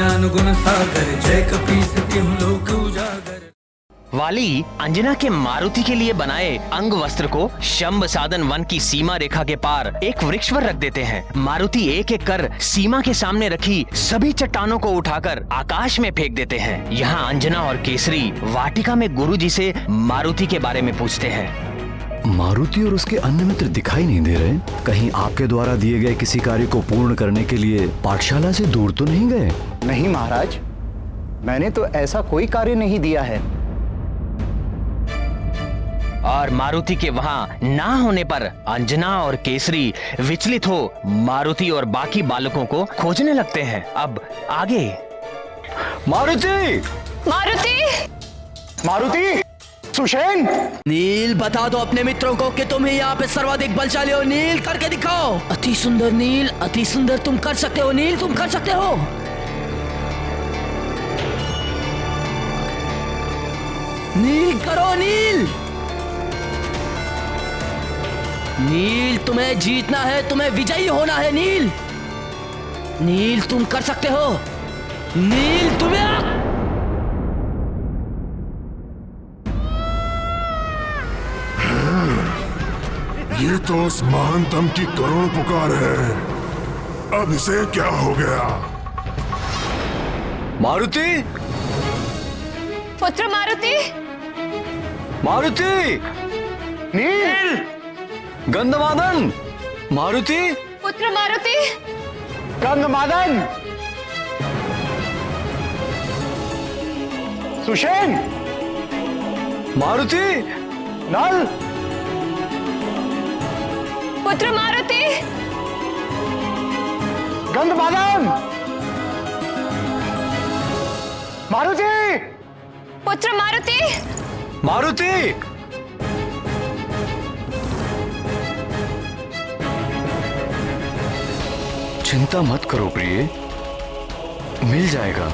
ज्ञान गुण सागर, जय कपीस तिहुँ लोक उजागर। वाली अंजना के मारुति के लिए बनाए अंग वस्त्र को शंभ साधन वन की सीमा रेखा के पार एक वृक्ष पर रख देते हैं। मारुति एक एक कर सीमा के सामने रखी सभी चट्टानों को उठाकर आकाश में फेंक देते हैं। यहाँ अंजना और केसरी वाटिका में गुरुजी से मारुति के बारे में पूछते हैं। मारुति और उसके अन्य मित्र दिखाई नहीं दे रहे। कहीं आपके द्वारा दिए गए किसी कार्य को पूर्ण करने के लिए पाठशाला से दूर तो नहीं गए? नहीं महाराज, मैंने तो ऐसा कोई कार्य नहीं दिया है। और मारुति के वहाँ ना होने पर अंजना और केसरी विचलित हो मारुति और बाकी बालकों को खोजने लगते हैं। अब आगे। मारुति! मारुति! मारुति! सुषेण! नील, बता दो अपने मित्रों को कि तुम ही यहाँ पे सर्वाधिक बलशाली हो। नील, करके दिखाओ। अति सुंदर नील, अति सुंदर। तुम कर सकते हो नील, तुम कर सकते हो। नील, करो नील। नील, तुम्हें जीतना है, तुम्हें विजयी होना है नील। नील, तुम कर सकते हो। नील, तुम्हें ये तो उस महानतम की करुण पुकार है। अब इसे क्या हो गया? मारुति! पुत्र मारुति! मारुति! नील! गंधमादन! मारुति! पुत्र मारुति! गंधमादन! सुषेण! मारुति! नल! पुत्र मारुति! गंधमादन! मारुति! पुत्र मारुति! मारुति! चिंता मत करो प्रिय, मिल जाएगा।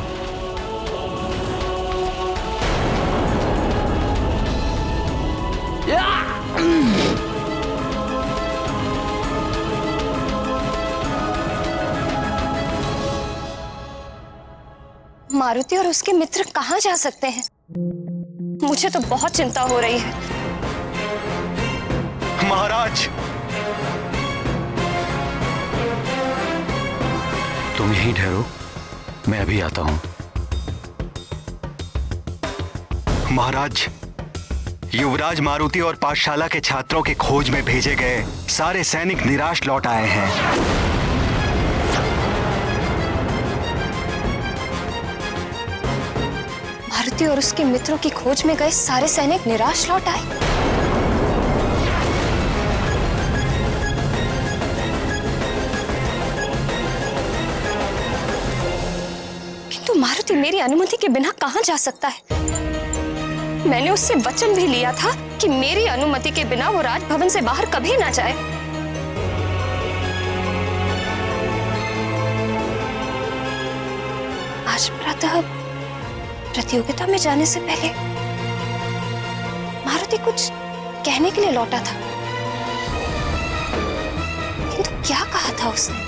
मारुति और उसके मित्र कहाँ जा सकते हैं? मुझे तो बहुत चिंता हो रही है। महाराज, तुम यहीं ठहरो, मैं अभी आता हूं। महाराज, युवराज मारुति और पाठशाला के छात्रों के खोज में भेजे गए सारे सैनिक निराश लौट आए हैं। मारुति और उसके मित्रों की खोज में गए सारे सैनिक निराश लौट आए। किंतु मारुति मेरी अनुमति के बिना कहां जा सकता है? मैंने उससे वचन भी लिया था कि मेरी अनुमति के बिना वो राजभवन से बाहर कभी ना जाए। आज प्रातः प्रतियोगिता में जाने से पहले मारुति कुछ कहने के लिए लौटा था, किंतु क्या कहा था उसने?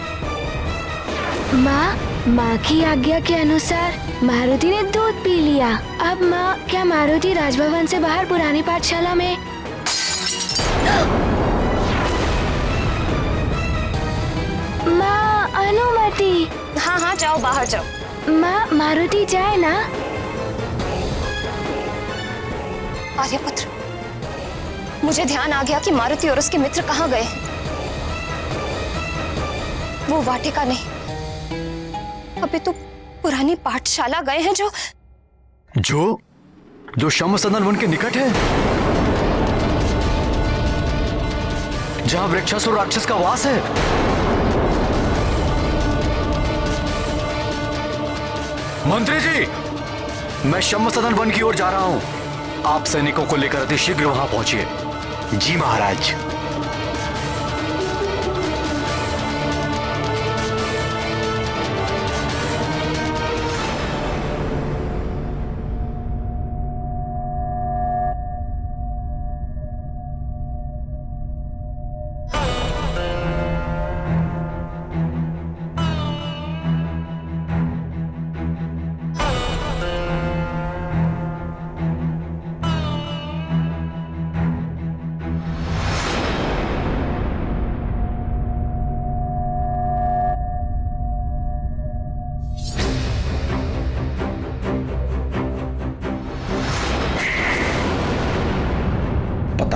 माँ की आज्ञा के अनुसार मारुति ने दूध पी लिया। अब माँ, क्या मारुति राजभवन से बाहर पुरानी पाठशाला में? माँ, अनुमति। हाँ हाँ, जाओ, बाहर जाओ। माँ, मारुति जाए ना? आर्यपुत्र, मुझे ध्यान आ गया कि मारुति और उसके मित्र कहाँ गए। वो वाटिका नहीं, अभी तो पुरानी पाठशाला गए हैं जो शंभ सदन वन के निकट है, जहां वृक्षासुर राक्षस का वास है। मंत्री जी, मैं शंभ सदन वन की ओर जा रहा हूं। आप सैनिकों को लेकर अति शीघ्र वहां पहुंचिए। जी महाराज।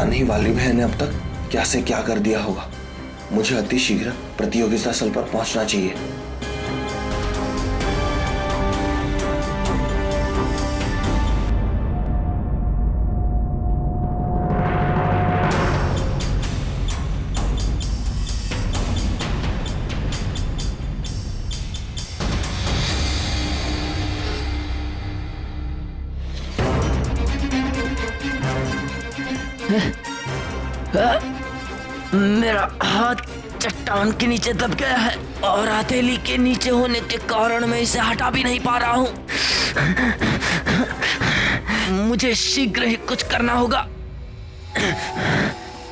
पता नहीं वाली बहन ने अब तक क्या से क्या कर दिया होगा। मुझे अति शीघ्र प्रतियोगिता स्थल पर पहुंचना चाहिए। मेरा हाथ चट्टान के नीचे दब गया है और हथेली के नीचे होने के कारण मैं इसे हटा भी नहीं पा रहा हूँ। मुझे शीघ्र ही कुछ करना होगा,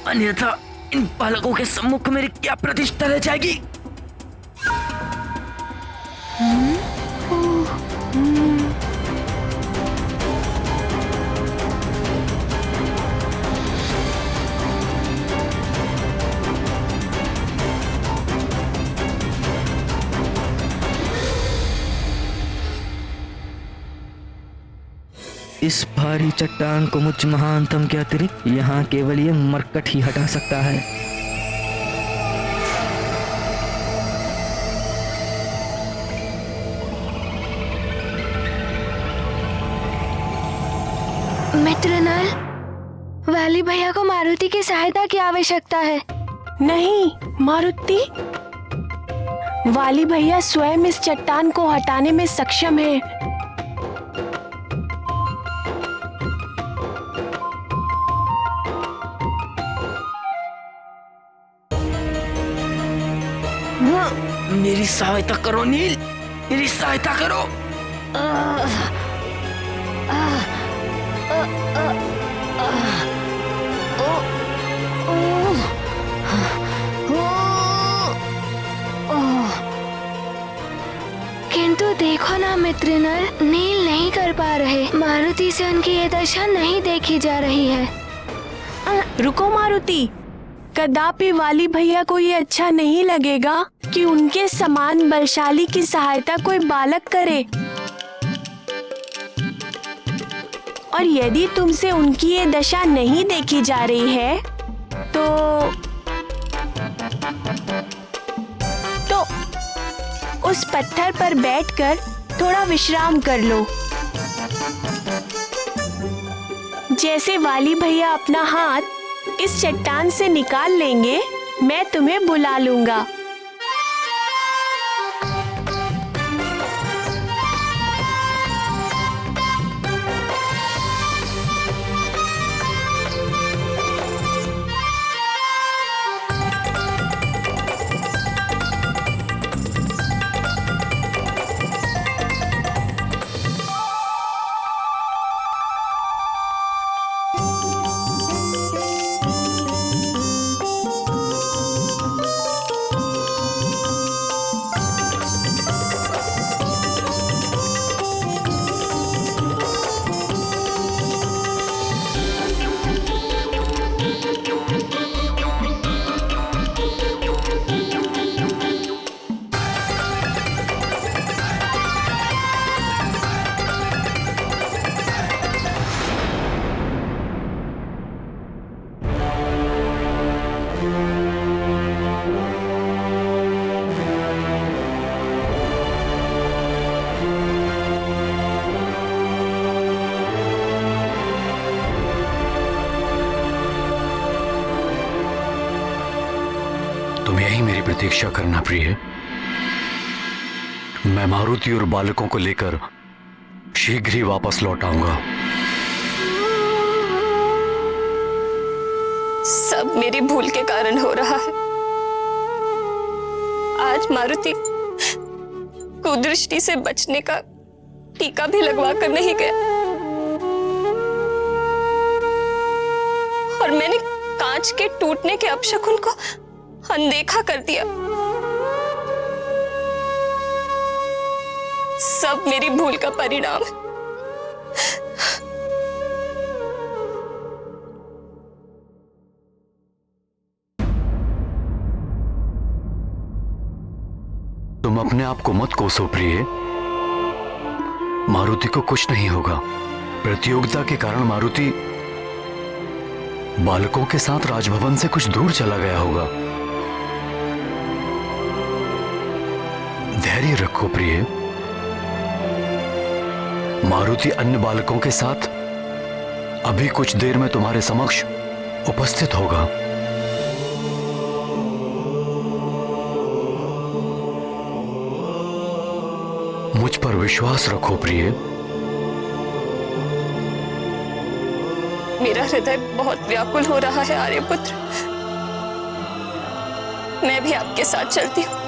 अन्यथा इन बालकों के सम्मुख मेरी क्या प्रतिष्ठा रह जाएगी। इस भारी चट्टान को मुझ महानतम के अतिरिक्त यहाँ केवल ये मरकट ही हटा सकता है। मित्र नल, वाली भैया को मारुति की सहायता की आवश्यकता है। नहीं मारुति, वाली भैया स्वयं इस चट्टान को हटाने में सक्षम है। मेरी सहायता करो नील, मेरी सहायता करो। किंतु देखो ना मित्र नल, नील नहीं कर पा रहे। मारुति से उनकी ये दशा नहीं देखी जा रही है। रुको मारुति, कदापि वाली भैया को ये अच्छा नहीं लगेगा कि उनके समान बलशाली की सहायता कोई बालक करे। और यदि तुमसे उनकी ये दशा नहीं देखी जा रही है तो उस पत्थर पर बैठकर थोड़ा विश्राम कर लो। जैसे वाली भैया अपना हाथ इस चट्टान से निकाल लेंगे, मैं तुम्हें बुला लूंगा। तुम यही मेरी प्रतीक्षा करना प्रिय। मैं मारुति और बालकों को लेकर शीघ्र ही वापस लौट आऊंगा। सब मेरी भूल के कारण हो रहा है। आज मारुति कुदृष्टि से बचने का टीका भी लगवा कर नहीं गया और मैंने कांच के टूटने के अपशकुन को अनदेखा कर दिया। सब मेरी भूल का परिणाम है। तुम अपने आप को मत कोसो प्रिय। मारुति को कुछ नहीं होगा। प्रतियोगिता के कारण मारुति बालकों के साथ राजभवन से कुछ दूर चला गया होगा। धैर्य रखो प्रिय। मारुति अन्य बालकों के साथ अभी कुछ देर में तुम्हारे समक्ष उपस्थित होगा। मुझ पर विश्वास रखो प्रिय। मेरा हृदय बहुत व्याकुल हो रहा है आर्यपुत्र। मैं भी आपके साथ चलती हूँ।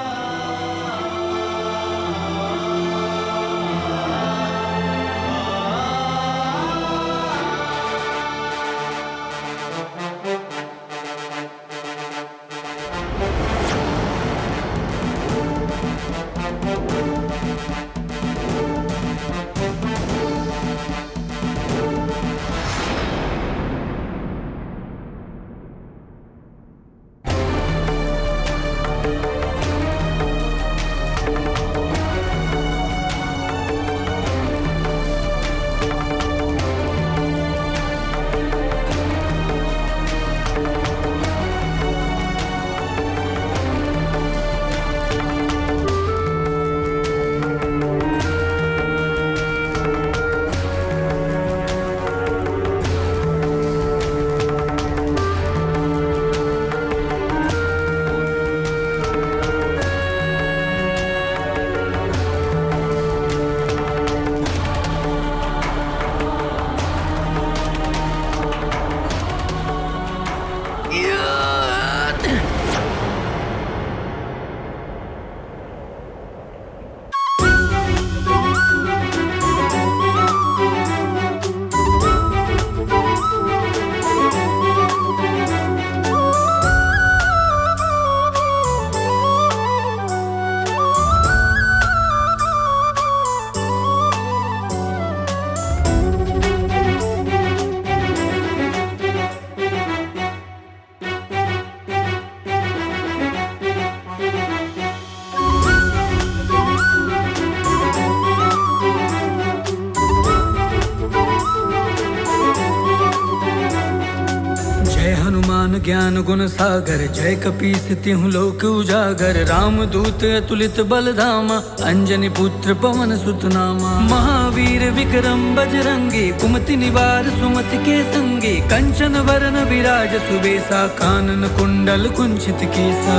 ज्ञान गुण सागर, जय कपीस तिहु लोक उजागर। राम दूत अतुलित बल धामा, अंजनी पुत्र पवन सुत नामा। महावीर विक्रम बजरंगी, कुमति निवार सुमति के संगी। कंचन वरन विराज सुबेसा, कानन कुंडल कुंचित केसा।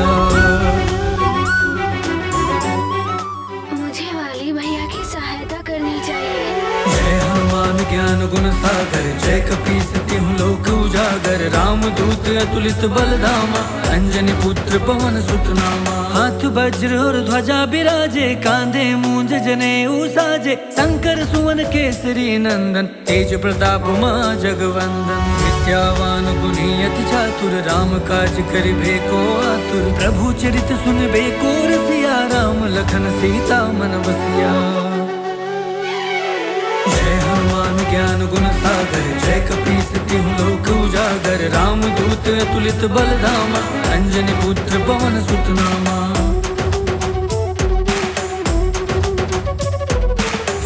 मुझे वाली भैया की सहायता करनी चाहिए। जय हनुमान ज्ञान गुण सागर, जय कपीस तिहु लोक उजागर। राम दूत अतुलित बल धामा, अंजनी पुत्र पवन सुत नामा। हाथ वज्र और ध्वजा बिराजे, कांधे मूंज जनेऊ साजे। शंकर सुवन केसरी नंदन, तेज प्रताप महा जगवंदन। विद्यावान गुणी अति चातुर, राम काज करिबे को आतुर। प्रभु चरित सुनबे को रसिया, राम लखन सीता मन बसिया। जय हनुमान ज्ञान गुण सागर, जय कपीस तिहु लोक उजागर। राम दूत अतुलित बल धामा, अंजनी पुत्र पवन सुत नामा।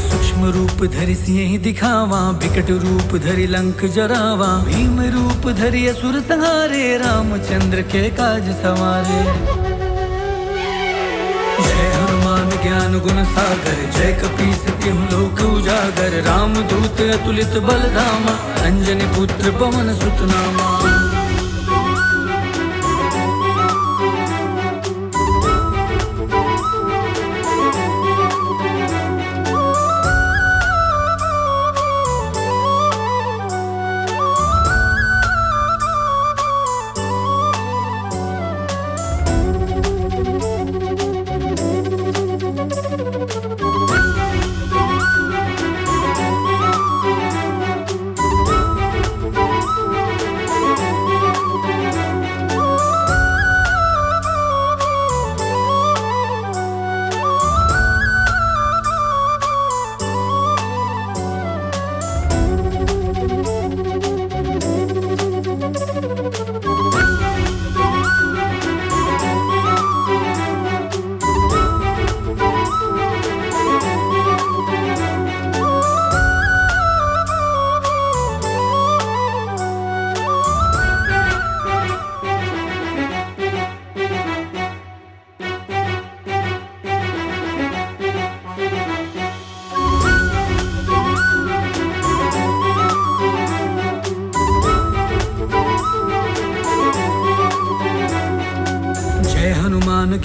सूक्ष्म रूप धरि सिंह दिखावा, विकट रूप धरि लंक जरावा। भीम रूप धरि असुर संहारे, रामचंद्र के काज सवारे। जय हनुमान ज्ञान गुण सागर, जय कपीस तिहु लोक उजागर। राम दूत अतुलित बल धामा, अंजनी पुत्र पवन सुत नामा।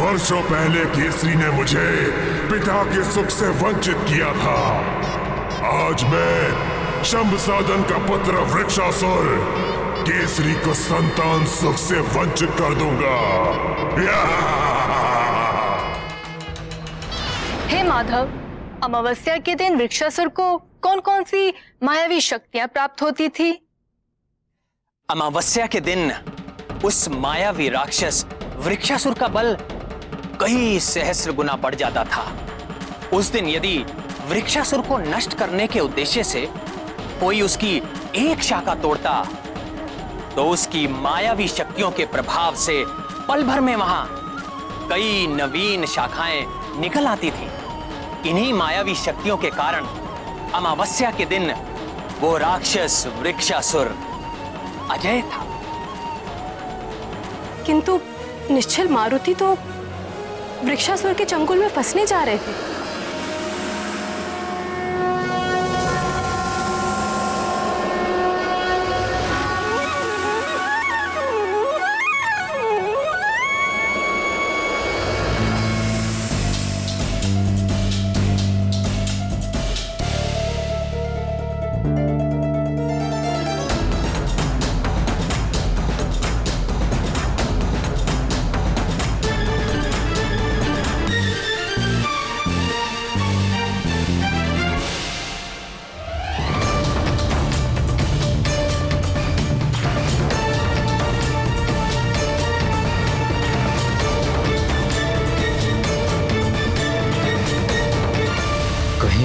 वर्षों पहले केसरी ने मुझे पिता के सुख से वंचित किया था। आज मैं शंभसादन का पुत्र वृक्षासुर केसरी को संतान सुख से वंचित कर दूंगा। हे माधव, अमावस्या के दिन वृक्षासुर को कौन कौन सी मायावी शक्तियां प्राप्त होती थी? अमावस्या के दिन उस मायावी राक्षस वृक्षासुर का बल कई सहस्र गुना बढ़ जाता था। उस दिन यदि वृक्षासुर को नष्ट करने के उद्देश्य से कोई उसकी एक शाखा तोड़ता तो उसकी मायावी शक्तियों के प्रभाव से पल भर में वहां कई नवीन शाखाएं निकल आती थी। इन्हीं मायावी शक्तियों के कारण अमावस्या के दिन वो राक्षस वृक्षासुर अजय था। किंतु निश्चल मारुति तो वृक्षासुर के चंगुल में फंसने जा रहे थे।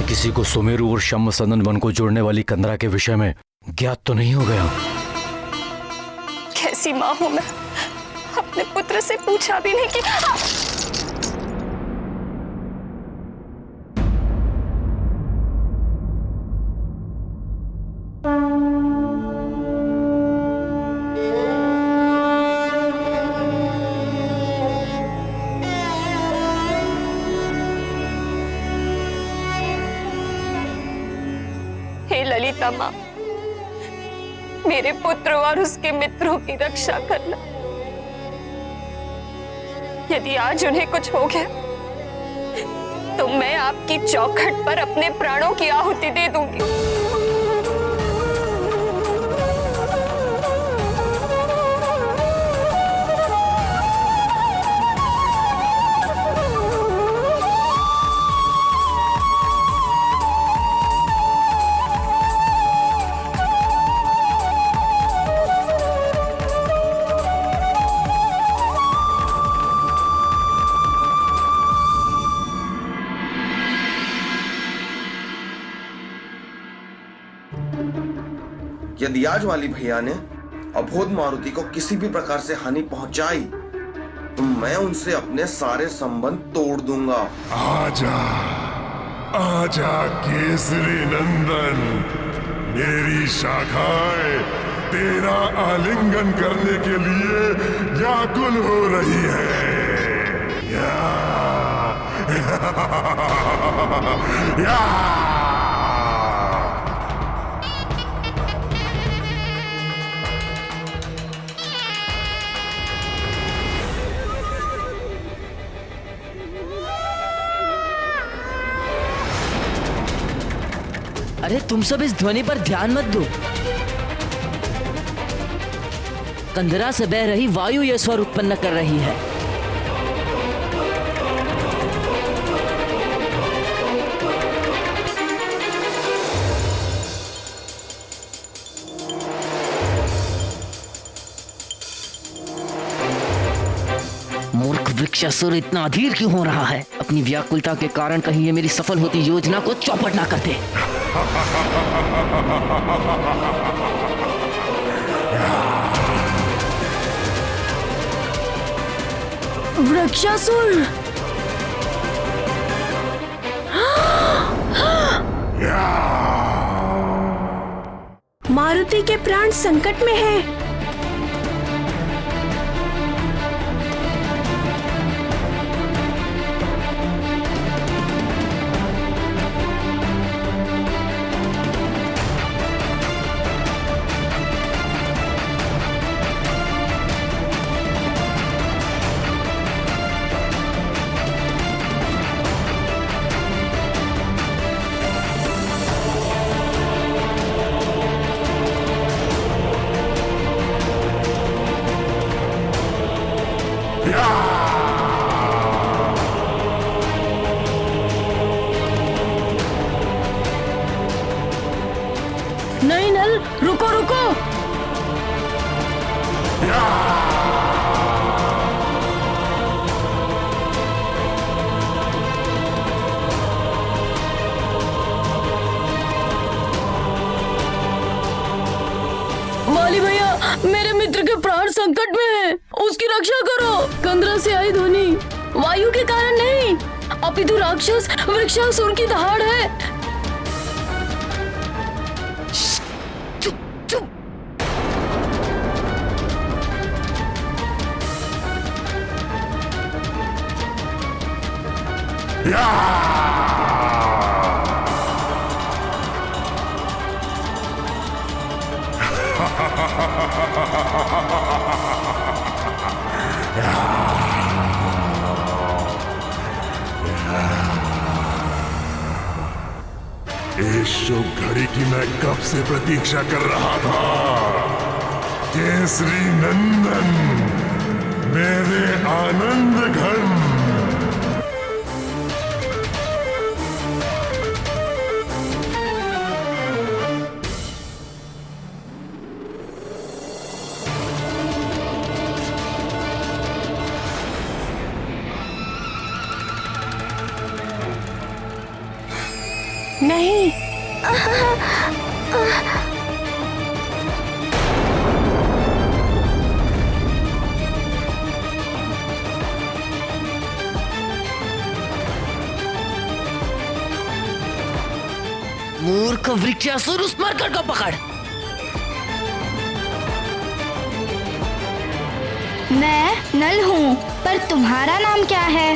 किसी को सुमेरु और शंभसादन वन को जोड़ने वाली कंदरा के विषय में ज्ञात तो नहीं हो गया? कैसी माँ हूं मैं, अपने पुत्र से पूछा भी नहीं कि ललिता माँ, मेरे पुत्र और उसके मित्रों की रक्षा करना। यदि आज उन्हें कुछ हो गया तो मैं आपकी चौखट पर अपने प्राणों की आहुति दे दूंगी। यदि आज वाली भैया ने अबोध मारुति को किसी भी प्रकार से हानि पहुंचाई तो मैं उनसे अपने सारे संबंध तोड़ दूंगा। आजा, आजा केसरी नंदन, मेरी शाखाएं तेरा आलिंगन करने के लिए व्याकुल हो रही है। या अरे तुम सब इस ध्वनि पर ध्यान मत दो। कंदरा से बह रही वायु यह स्वर उत्पन्न कर रही है। मूर्ख वृक्षासुर इतना अधीर क्यों हो रहा है? अपनी व्याकुलता के कारण कहीं ये मेरी सफल होती योजना को चौपट ना कर दे। वृक्षासुर! मारुति के प्राण संकट में हैं। नल रुको रुको। माली भैया, मेरे मित्र के प्राण संकट में हैं, उसकी रक्षा करो। कंदरा से आई ध्वनि वायु के कारण नहीं, अपितु राक्षस वृक्षासुर की दहाड़ है। चुप चुप। इस शुभ घड़ी की मैं कब से प्रतीक्षा कर रहा था। केसरी नंदन, मेरे आनंद घन। नहीं। मूर्ख वृक्षासुर, उस मरकट को पकड़। मैं नल हूँ, पर तुम्हारा नाम क्या है?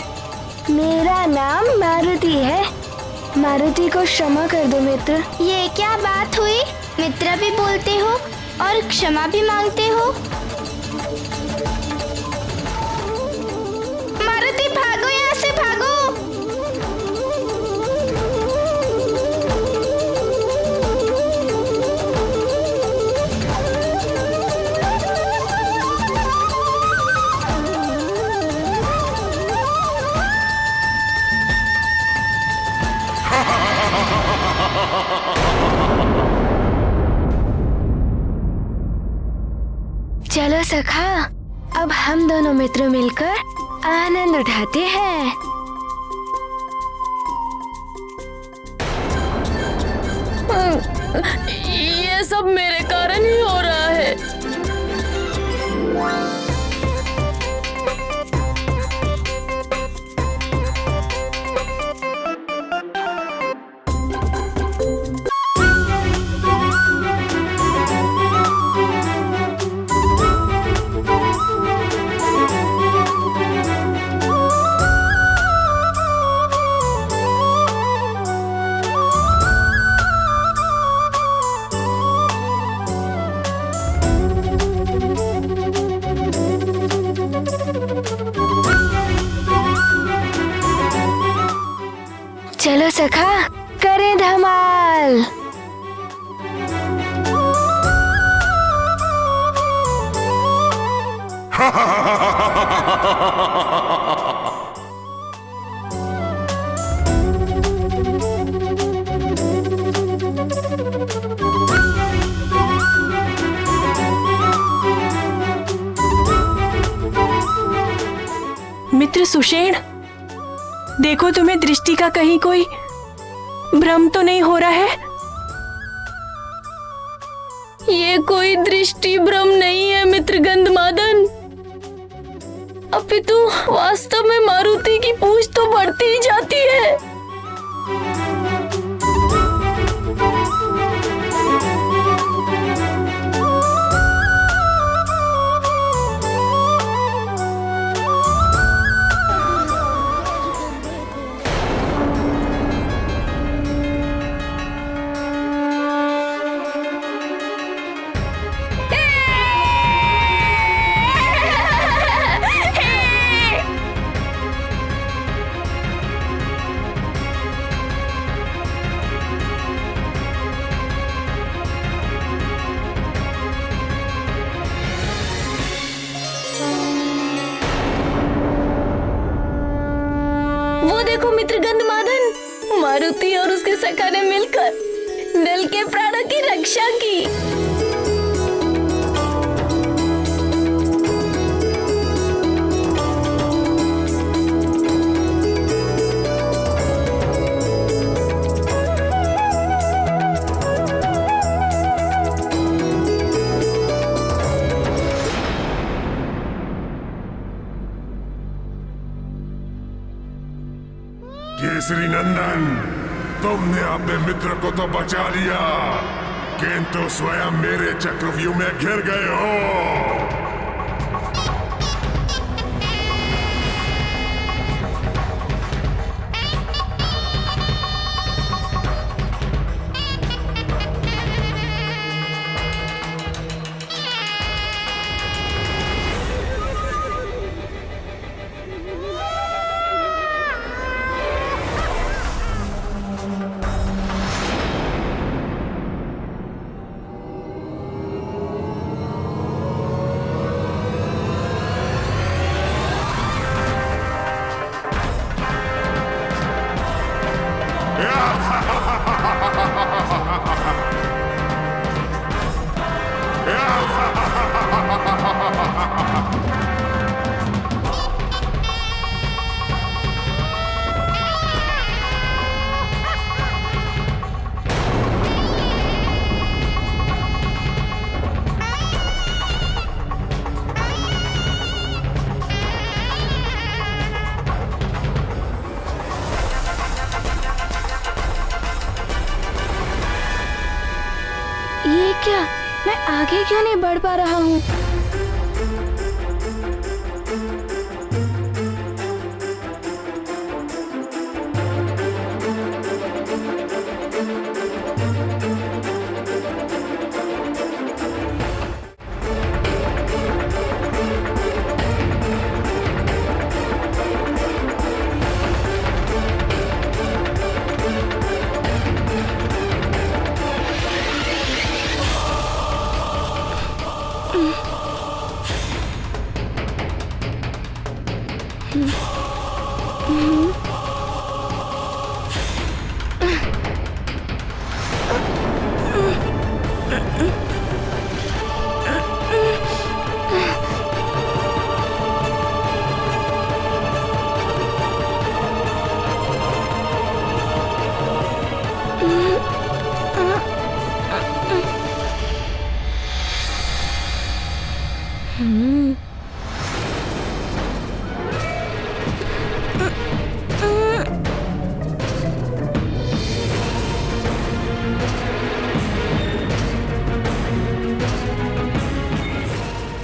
मेरा नाम मारुति है। मारुति को क्षमा कर दो मित्र। ये क्या बात हुई? मित्र भी बोलते हो और क्षमा भी मांगते हो। मारुति भागो, यहाँ से भागो। चलो सखा, अब हम दोनों मित्र मिलकर आनंद उठाते हैं। ये सब मेरे कारण ही हो रहा है। चलो सखा, करें धमाल। मित्र सुषेण, देखो तुम्हें दृष्टि का कहीं कोई भ्रम तो नहीं हो रहा है? ये कोई दृष्टि भ्रम नहीं है मित्र गंधमादन, अपितु वास्तव में मारुति की पूछ तो बढ़ती ही जाती है। वो देखो मित्र गंधमादन, मारुति और उसके सखा ने मिलकर नल के प्राणों की रक्षा की। केसरी नंदन, तुमने अपने मित्र को तो बचा लिया, किंतु स्वयं मेरे चक्रव्यूह में घिर गए हो। ये क्या, मैं आगे क्यों नहीं बढ़ पा रहा हूँ?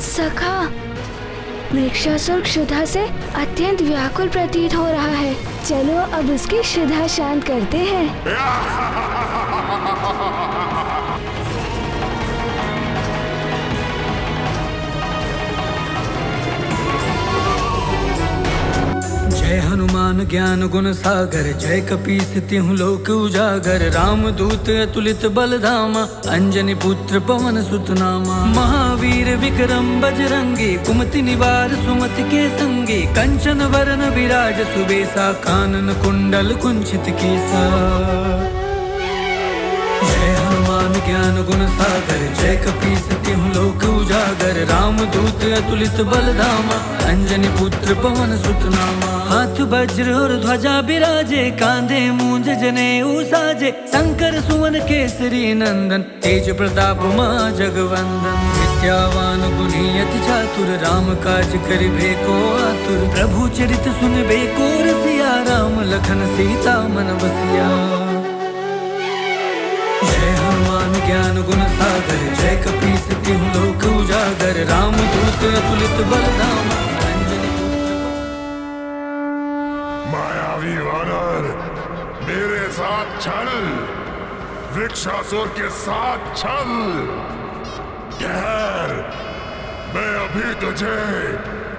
सखा, वृक्षासुर क्षुधा से अत्यंत व्याकुल प्रतीत हो रहा है। चलो अब उसकी क्षुधा शांत करते हैं। जय हनुमान ज्ञान गुण सागर, जय कपीस तिहुँ लोक उजागर। राम दूत अतुलित बल धामा, अंजनी पुत्र पवन सुत नामा। महावीर विक्रम बजरंगी, कुमति निवार सुमति के संगी। कंचन वरन विराज सुबेसा, कानन कुंडल कुंचित केसा। जय हनुमान ज्ञान गुण सागर, जय कपीस तिहुँ लोक उजागर। राम दूत अतुलित बल धामा, अंजनी पुत्र पवन सुत नामा। हाथ वज्र और ध्वजा बिराजे, कांधे मूंज जनेऊ साजे। शंकर सुवन केसरी नंदन, तेज प्रताप महा जगवंदन। विद्यावान गुणी अति चातुर, राम काज करिबे को आतुर। प्रभु चरित सुनबे को रसिया, राम लखन सीता मन बसिया। जय हनुमान ज्ञान गुण सागर, जय कपीस तिहुँ लोक उजागर। राम दूत अतुलित बल धामा, अंजनी मायावी वानर, मेरे साथ चल, वृक्षासुर के साथ चल। ठहर, मैं अभी तुझे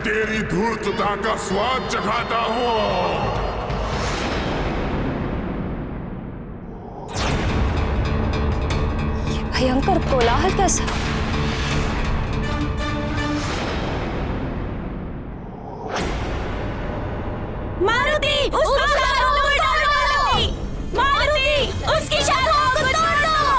तेरी धूर्तता का स्वाद चखाता हूँ। भयंकर कोलाहल कैसा? मारुति, उसकी शाखाओं को तोड़ दो! मारुति, उसकी शाखाओं को तोड़ दो!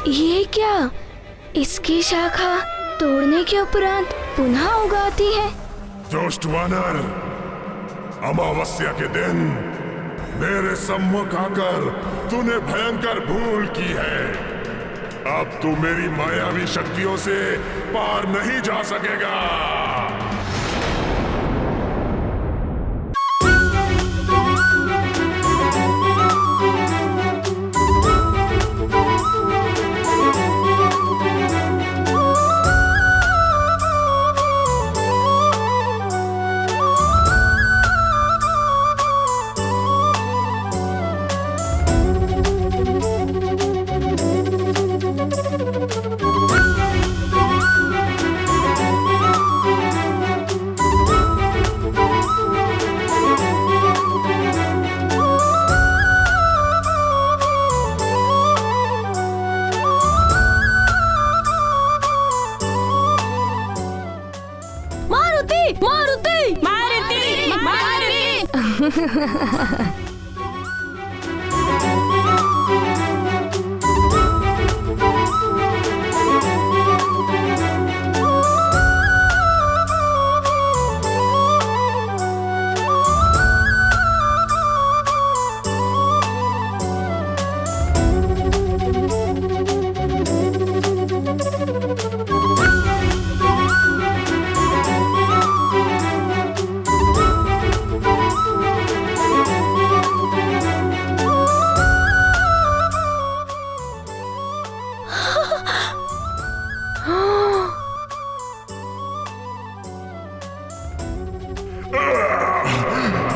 ये क्या? इसकी शाखा तोड़ने के उपरांत पुनः उगाती है। दुष्ट वानर, अमावस्या के दिन मेरे सम्मुख आकर तूने भयंकर भूल की है। अब तू मेरी मायावी शक्तियों से पार नहीं जा सकेगा।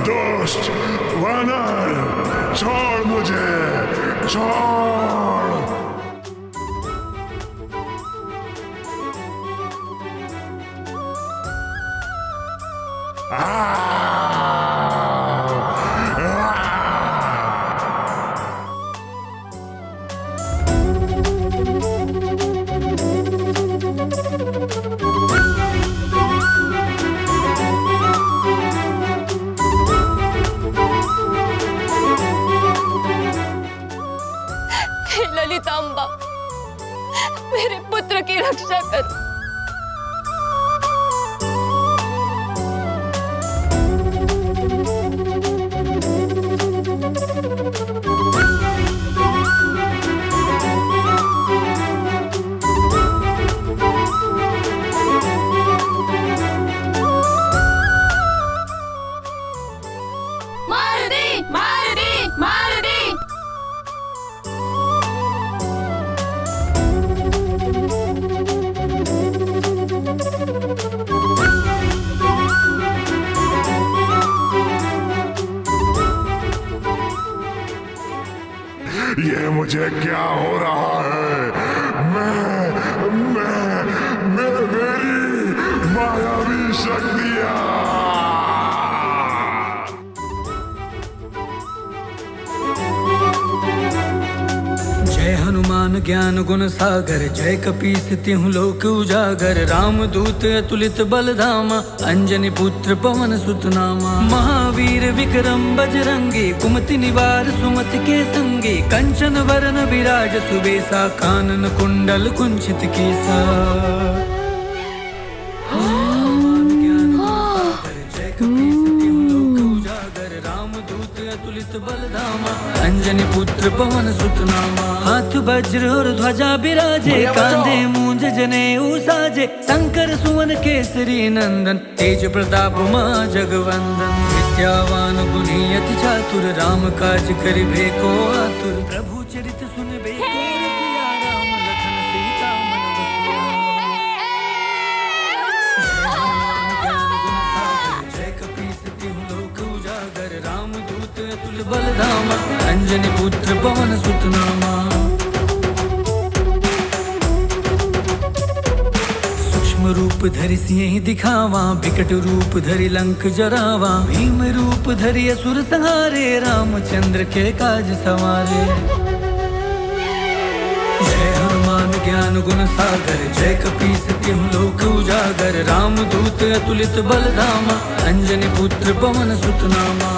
दुष्ट वानर, छोड़ मुझे, छोड़। हे ललितांबा, मेरे पुत्र की रक्षा कर। ये मुझे क्या हो रहा है? मेरी मायावी शक्तियां। जय हनुमान ज्ञान गुण सागर, जय कपीस तिहुँ लोक उजागर। राम दूत अतुलित बल धामा, अंजनी पुत्र पवन सुत नामा। महावीर विक्रम बजरंगी, कुमति निवार सुमति के संगी। कंचन वरन विराज सुबेसा, कानन कुंडल कुंचित केसा। अंजनी पुत्र पवन सुत नामा। हाथ वज्र और ध्वजा बिराजे, कांधे मूंज जनेऊ साजे। शंकर सुवन केसरी नंदन, तेज प्रताप मां जगवंदन। विद्यावान गुणी अति चातुर, राम काज करिबे को आतुर। प्रभु चरित सुनबे को रसिया, राम लखन सीता मन बसिया। जय कपीस तिहुँ लोक उजागर। राम दूत अतुल बल धामा, अंजनी पुत्र पवन सुत नामा। सूक्ष्म रूप धरि सिंह दिखावा, विकट रूप धरि लंक जरावा। भीम रूप धरि असुर संहारे, रामचंद्र के काज सवारे। जय हनुमान ज्ञान गुण सागर, जय कपीस तिहुँ लोक उजागर। राम दूत अतुलित बल धामा, अंजनी पुत्र पवन सुत नामा।